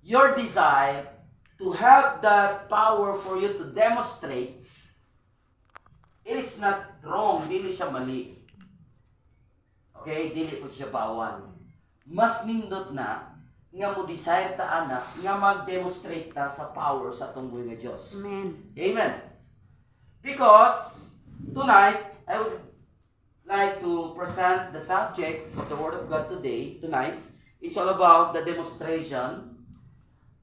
your desire to have that power for you to demonstrate, it is not wrong, dili siya mali. Okay, dili po siya bawan. Mas nindot na nga mo desire ta anak nga mag-demonstrate ta sa power sa tunggoy nga Dios. Amen. Amen. Because tonight I would like to present the subject of the Word of God tonight. It's all about the demonstration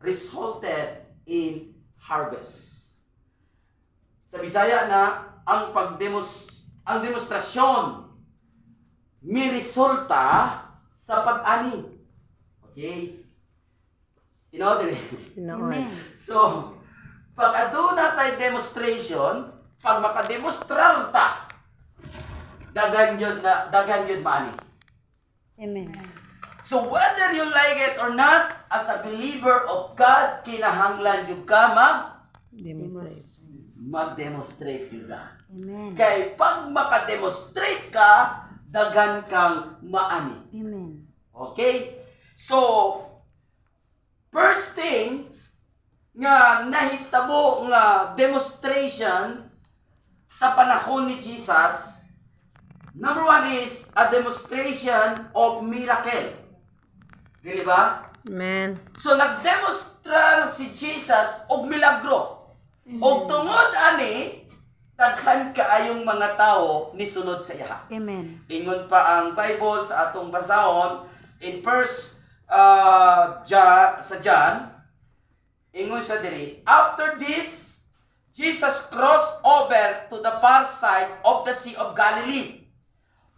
resulted in harvest. Sa Bisaya na ang demonstrasyon may resulta sa pag-ani. Okay? Amen. So, pag aduna tayo demonstration, pag makademonstrar ta, dagan yun maani. Amen. So, whether you like it or not, as a believer of God, kinahanglan yung ka mag-demonstrate yun ka. Amen. Kaya pag makademonstrate ka, dagan kang maani. Amen. Okay? So, first thing nga nahitabo nga demonstration sa panahon ni Jesus, number one is a demonstration of miracle. Di ba? Amen. So, nagdemonstrar si Jesus og milagro. Og tungod ani, daghan kaayong mga tao ni sunod sa iya. Amen. Ingon pa ang Bible sa atong basahon in first sa John, ingon sa diri, after this, Jesus crossed over to the far side of the Sea of Galilee,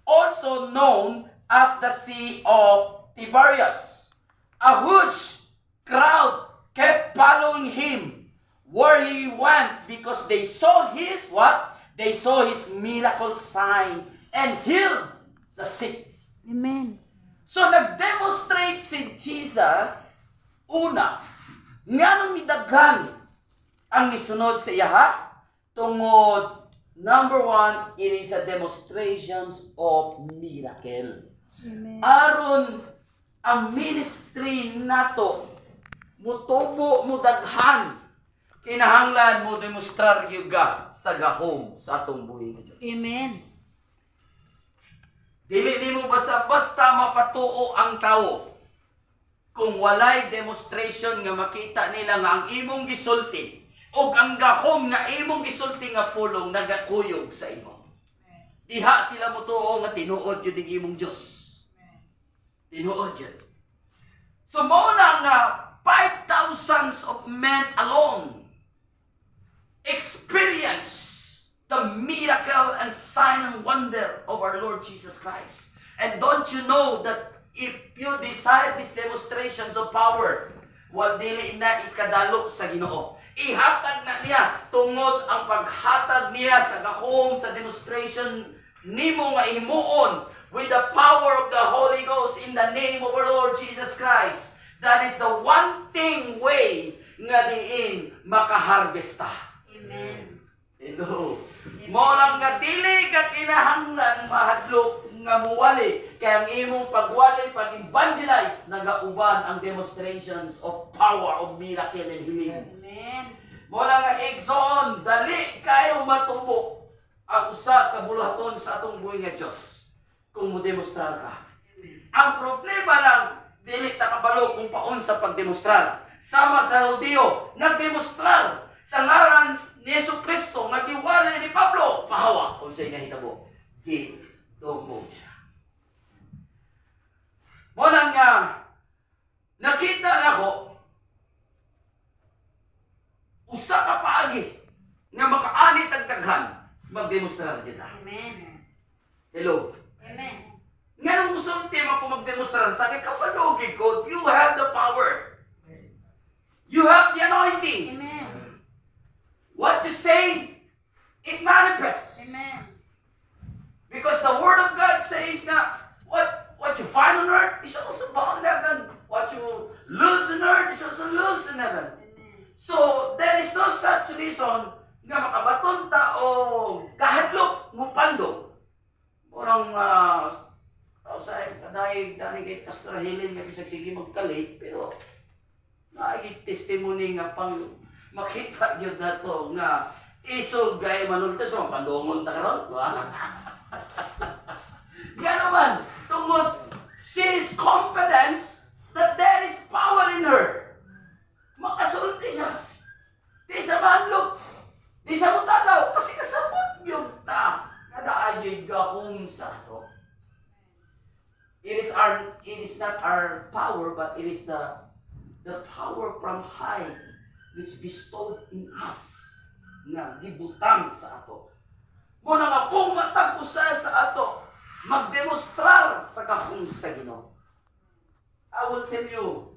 also known as the Sea of Tiberias. A huge crowd kept following him where he went because they saw his what? They saw his miracle sign and healed the sick. Amen. So nag-demonstrate si Jesus una nganong midaghan ang nisunod sa iya ha? Tungod number one, it is a demonstrations of miracle. Amen. Aron ang ministry nato mutubo mo daghan kinahanglan mo demostrar yuga sa gahom sa atong buhi nga Dios. Amen. Dili nimo basta-basta mapatuo ang tao kung walay demonstration nga makita nila nga ang imong gisulti o ang gahom nga imong gisulti nga pulong nagakuyog sa imo. Diha sila mutuo nga tinuod yun ang imong Dios. Tinuod yun. So mo na nga 5,000 of men alone experience the miracle and sign and wonder of our Lord Jesus Christ. And don't you know that if you desire these demonstrations of power, dili na ikadalo sa Ginoo. Ihatag na niya tungod ang paghatag niya sa gahom sa demonstration nimo nga himuon with the power of the Holy Ghost in the name of our Lord Jesus Christ. That is the one thing way nga diin makaharvesta. Amen. Hello. Mo lang nga dili ka kinahanglan mahadlok nga muwali kay ang imong pagwali pag-evangelize nagauban ang demonstrations of power of miracle and healing. Amen. Mo lang nga igsoon dali kayo matubo ang usa ka bulaton sa atong buhi nga Dios kung mo demonstrar ka. Ang problema lang dili ta kabalo kung paun sa pagdemonstrar. Sama sa Hudiyo, nagdemonstrar sa ngaran ni Jesucristo nga giwali ni Pablo pahawa kung sa inahitabo. Di tumo siya. Mo lang nga nakita nako usa ka paagi nga makaani tagdaghan magdemonstrar kita. Amen. Hello. Amen. Nga nung usong tema kung magdemonstrar ta kay kapalugid ko, you have the power. You have the anointing. Amen. What you say, it manifests. Amen. Because the Word of God says na what you find on earth is also bound in heaven. What you lose on earth is also loose in heaven. So, there is no such reason nga makabaton ta o kahadlok mo pando. Murang sa kadaig dani kay Pastor Helen nga bisag sige magkalit pero Naigit testimony nga pang makita nyo na to nga isog gaya manunta sa mga pandungon ta karon. Gano'n tungod she is confidence that there is power in her. Makasulti siya. Di sa manlog. Di sa mutalaw. Kasi kasabot yun ta. Nadaayay gahong sa ato. It is not our power, but it is the power from high which bestowed in us nga gibutang sa ato. Muna nga kung matag-usa sa ato, magdemonstrar sa kahong sa Ginoo. I will tell you,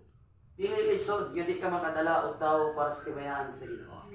dili lisod, hindi ka makadala o tao para sa kibayan sa Ginoo.